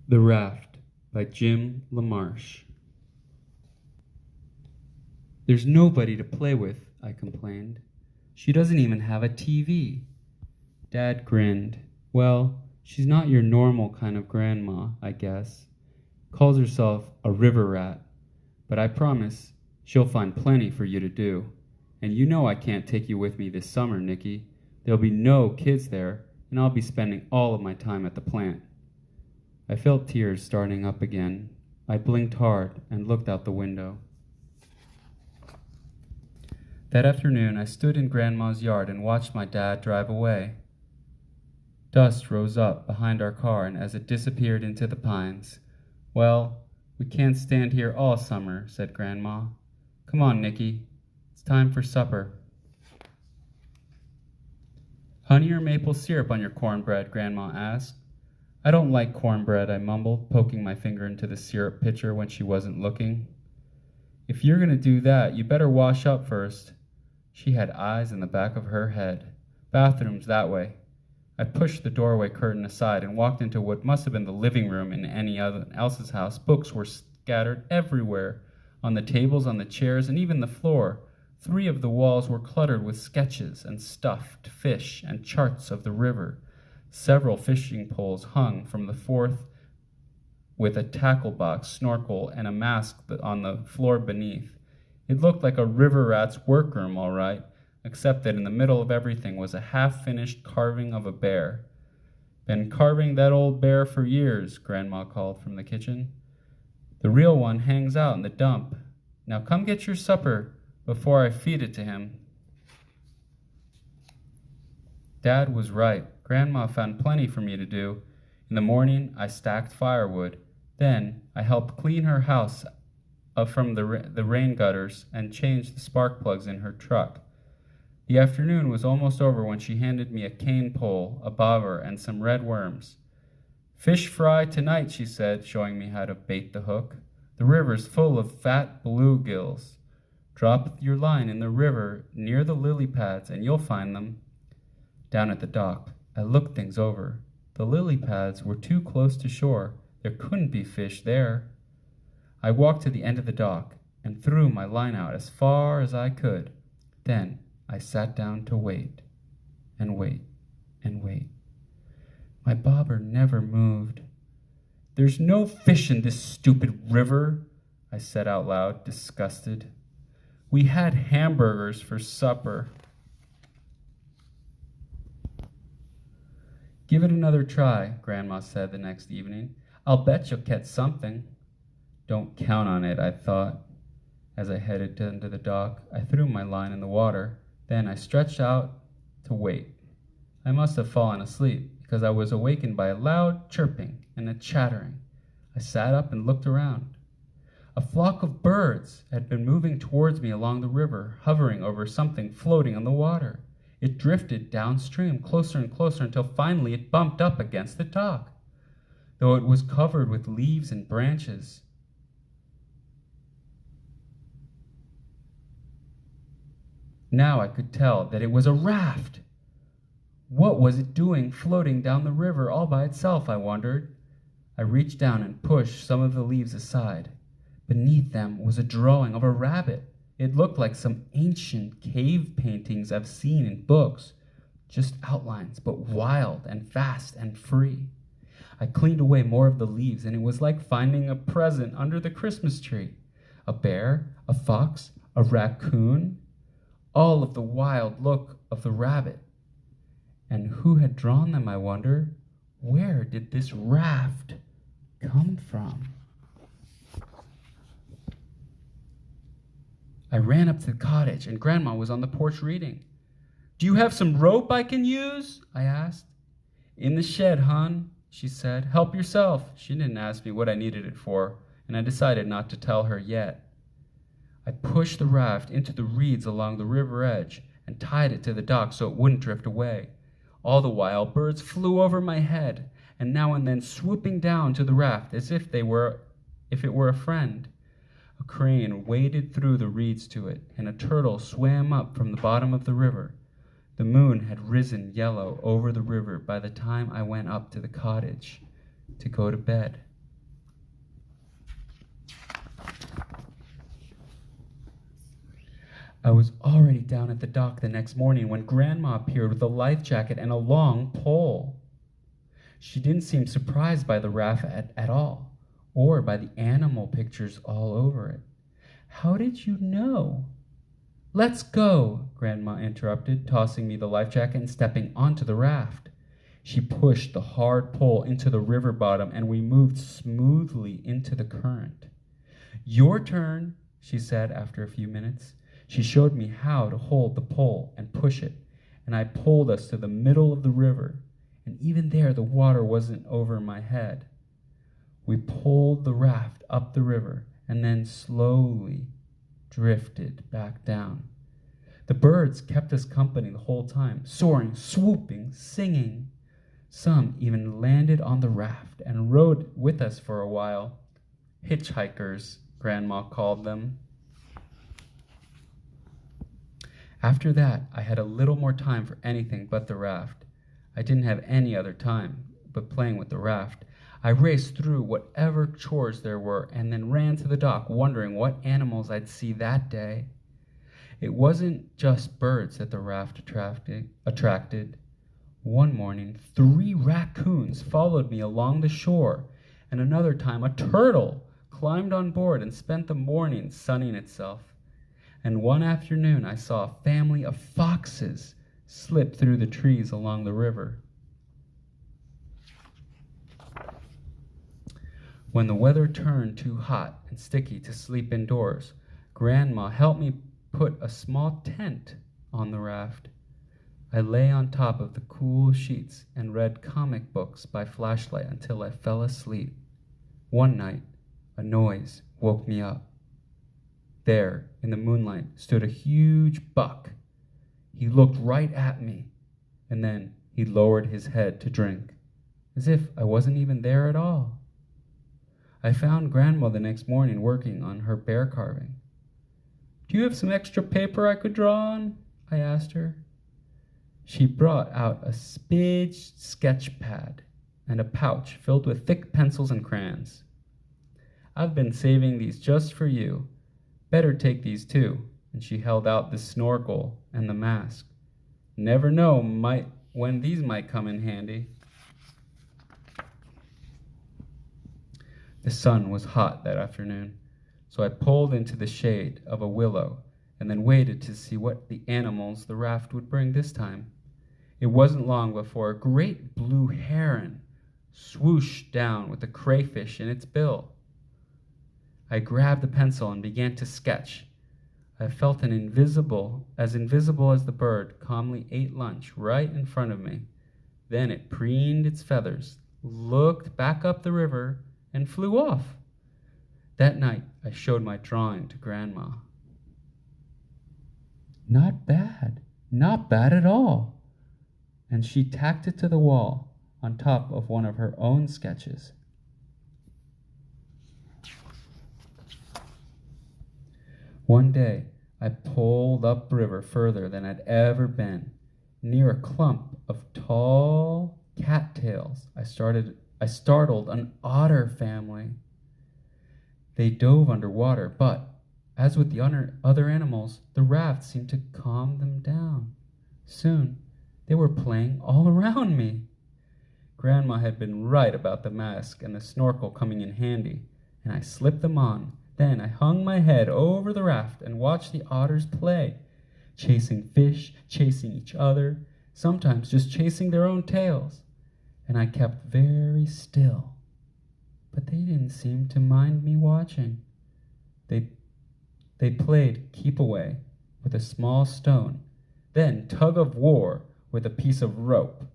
The Raft by Jim LaMarche. There's nobody to play with, I complained. She doesn't even have a TV. Dad grinned. Well, she's not your normal kind of grandma, I guess. Calls herself a river rat. But I promise she'll find plenty for you to do. And you know I can't take you with me this summer, Nicky. There'll be no kids there, and I'll be spending all of my time at the plant. I felt tears starting up again. I blinked hard and looked out the window. That afternoon, I stood in Grandma's yard and watched my dad drive away. Dust rose up behind our car, and as it disappeared into the pines, "Well, we can't stand here all summer," said Grandma. "Come on, Nicky. It's time for supper." "Honey or maple syrup on your cornbread?" Grandma asked. "I don't like cornbread," I mumbled, poking my finger into the syrup pitcher when she wasn't looking. "If you're going to do that, you better wash up first." She had eyes in the back of her head. "Bathroom's that way." I pushed the doorway curtain aside and walked into what must have been the living room in any other else's house. Books were scattered everywhere, on the tables, on the chairs, and even the floor. 3 of the walls were cluttered with sketches and stuffed fish and charts of the river. Several fishing poles hung from the 4th with a tackle box, snorkel, and a mask on the floor beneath. It looked like a river rat's workroom, all right, except that in the middle of everything was a half-finished carving of a bear. "Been carving that old bear for years," Grandma called from the kitchen. "The real one hangs out in the dump. Now come get your supper before I feed it to him." Dad was right. Grandma found plenty for me to do. In the morning, I stacked firewood. Then I helped clean her house from the rain gutters and changed the spark plugs in her truck. The afternoon was almost over when she handed me a cane pole, a bobber, and some red worms. "Fish fry tonight," she said, showing me how to bait the hook. "The river's full of fat bluegills. Drop your line in the river near the lily pads and you'll find them." Down at the dock, I looked things over. The lily pads were too close to shore. There couldn't be fish there. I walked to the end of the dock and threw my line out as far as I could. Then I sat down to wait and wait and wait. My bobber never moved. "There's no fish in this stupid river," I said out loud, disgusted. "We had hamburgers for supper." "Give it another try," Grandma said the next evening. "I'll bet you'll catch something." Don't count on it, I thought. As I headed into the dock, I threw my line in the water. Then I stretched out to wait. I must have fallen asleep, because I was awakened by a loud chirping and a chattering. I sat up and looked around. A flock of birds had been moving towards me along the river, hovering over something floating on the water. It drifted downstream, closer and closer, until finally it bumped up against the dock, though it was covered with leaves and branches. Now I could tell that it was a raft. What was it doing floating down the river all by itself, I wondered. I reached down and pushed some of the leaves aside. Beneath them was a drawing of a rabbit. It looked like some ancient cave paintings I've seen in books. Just outlines, but wild and fast and free. I cleaned away more of the leaves, and it was like finding a present under the Christmas tree. A bear, a fox, a raccoon, all of the wild look of the rabbit. And who had drawn them, I wonder? Where did this raft come from? I ran up to the cottage, and Grandma was on the porch reading. "Do you have some rope I can use?" I asked. "In the shed, hon," she said. "Help yourself." She didn't ask me what I needed it for, and I decided not to tell her yet. I pushed the raft into the reeds along the river edge and tied it to the dock so it wouldn't drift away. All the while, birds flew over my head, and now and then swooping down to the raft as if it were a friend. A crane waded through the reeds to it, and a turtle swam up from the bottom of the river. The moon had risen yellow over the river by the time I went up to the cottage to go to bed. I was already down at the dock the next morning when Grandma appeared with a life jacket and a long pole. She didn't seem surprised by the raft at all, or by the animal pictures all over it. How did you know? Let's go, Grandma interrupted, tossing me the life jacket and stepping onto the raft. She pushed the hard pole into the river bottom, and we moved smoothly into the current. Your turn, she said after a few minutes. She showed me how to hold the pole and push it, and I pulled us to the middle of the river, and even there the water wasn't over my head. We pulled the raft up the river and then slowly drifted back down. The birds kept us company the whole time, soaring, swooping, singing. Some even landed on the raft and rode with us for a while. Hitchhikers, Grandma called them. After that, I had a little more time for anything but the raft. I didn't have any other time but playing with the raft. I raced through whatever chores there were and then ran to the dock, wondering what animals I'd see that day. It wasn't just birds that the raft attracted. One morning, 3 raccoons followed me along the shore, and another time a turtle climbed on board and spent the morning sunning itself. And one afternoon I saw a family of foxes slip through the trees along the river. When the weather turned too hot and sticky to sleep indoors, Grandma helped me put a small tent on the raft. I lay on top of the cool sheets and read comic books by flashlight until I fell asleep. One night, a noise woke me up. There, in the moonlight, stood a huge buck. He looked right at me, and then he lowered his head to drink, as if I wasn't even there at all. I found Grandma the next morning working on her bear carving. "Do you have some extra paper I could draw on?" I asked her. She brought out a big sketch pad and a pouch filled with thick pencils and crayons. "I've been saving these just for you. Better take these too." And she held out the snorkel and the mask. "Never know when these might come in handy." The sun was hot that afternoon, so I pulled into the shade of a willow and then waited to see what the animals the raft would bring this time. It wasn't long before a great blue heron swooshed down with a crayfish in its bill. I grabbed the pencil and began to sketch. I felt invisible as the bird calmly ate lunch right in front of me. Then it preened its feathers, looked back up the river, and flew off. That night, I showed my drawing to Grandma. Not bad at all." And she tacked it to the wall on top of one of her own sketches. One day, I pulled upriver further than I'd ever been. Near a clump of tall cattails, I startled an otter family. They dove underwater, but, as with the other animals, the raft seemed to calm them down. Soon, they were playing all around me. Grandma had been right about the mask and the snorkel coming in handy, and I slipped them on. Then I hung my head over the raft and watched the otters play, chasing fish, chasing each other, sometimes just chasing their own tails. And I kept very still, but they didn't seem to mind me watching. They played keep away with a small stone, then tug of war with a piece of rope.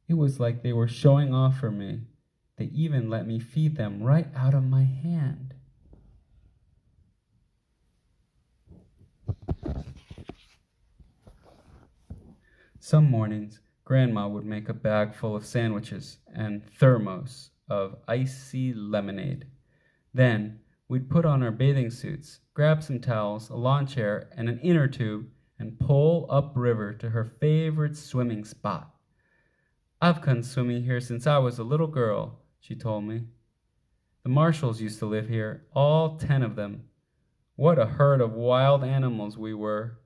It was like they were showing off for me. They even let me feed them right out of my hand. Some mornings, Grandma would make a bag full of sandwiches and thermos of icy lemonade. Then we'd put on our bathing suits, grab some towels, a lawn chair, and an inner tube, and pull upriver to her favorite swimming spot. "I've come swimming here since I was a little girl," she told me. "The Marshalls used to live here, all 10 of them. What a herd of wild animals we were.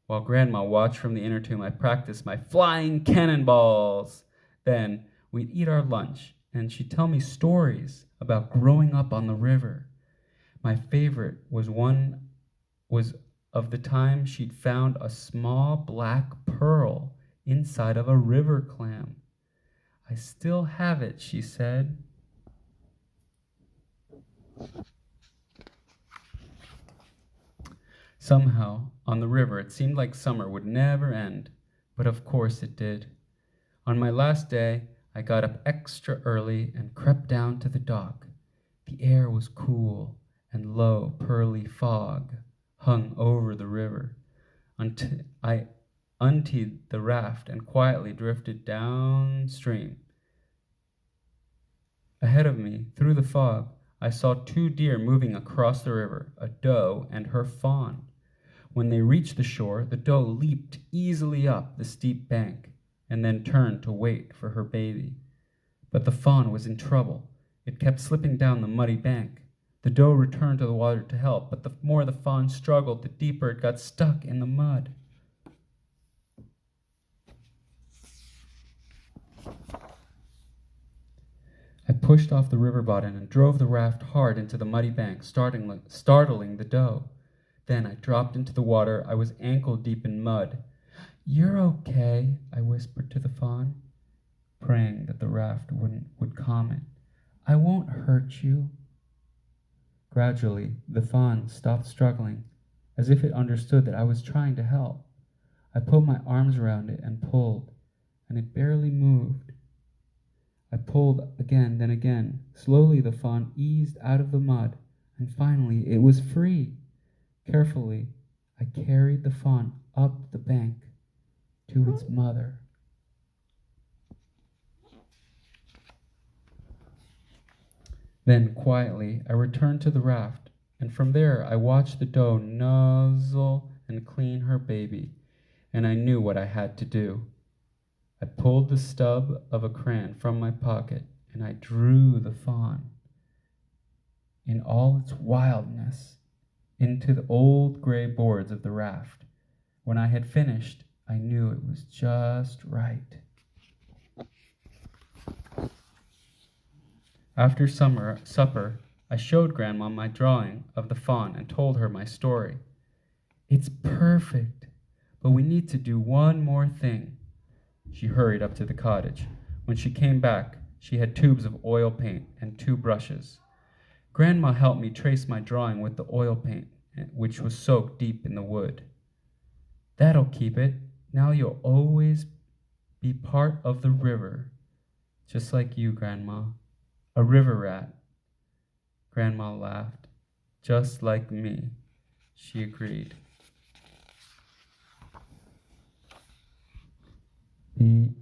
While Grandma watched from the inner tomb, I practiced my flying cannonballs. Then we'd eat our lunch, and she'd tell me stories about growing up on the river. My favorite was of the time she'd found a small black pearl inside of a river clam. I still have it, she said. Somehow, on the river, it seemed like summer would never end, but of course it did. On my last day, I got up extra early and crept down to the dock. The air was cool, and low, pearly fog hung over the river. I unteed the raft and quietly drifted downstream. Ahead of me, through the fog, I saw 2 deer moving across the river, a doe and her fawn. When they reached the shore, the doe leaped easily up the steep bank and then turned to wait for her baby. But the fawn was in trouble. It kept slipping down the muddy bank. The doe returned to the water to help, but the more the fawn struggled, the deeper it got stuck in the mud. I pushed off the river bottom and drove the raft hard into the muddy bank, startling the doe. Then I dropped into the water. I was ankle deep in mud. "You're okay," I whispered to the fawn, praying that the raft would calm it. "I won't hurt you." Gradually, the fawn stopped struggling, as if it understood that I was trying to help. I put my arms around it and pulled, and it barely moved. I pulled again, then again. Slowly, the fawn eased out of the mud, and finally, it was free. Carefully, I carried the fawn up the bank to its mother. Then, quietly, I returned to the raft, and from there I watched the doe nuzzle and clean her baby, and I knew what I had to do. I pulled the stub of a crayon from my pocket, and I drew the fawn in all its wildness into the old gray boards of the raft. When I had finished, I knew it was just right. After supper, I showed Grandma my drawing of the fawn and told her my story. "It's perfect, but we need to do one more thing." She hurried up to the cottage. When she came back, she had tubes of oil paint and 2 brushes. Grandma helped me trace my drawing with the oil paint, which was soaked deep in the wood. "That'll keep it. Now you'll always be part of the river, just like you, Grandma. A river rat." Grandma laughed. "Just like me," she agreed. The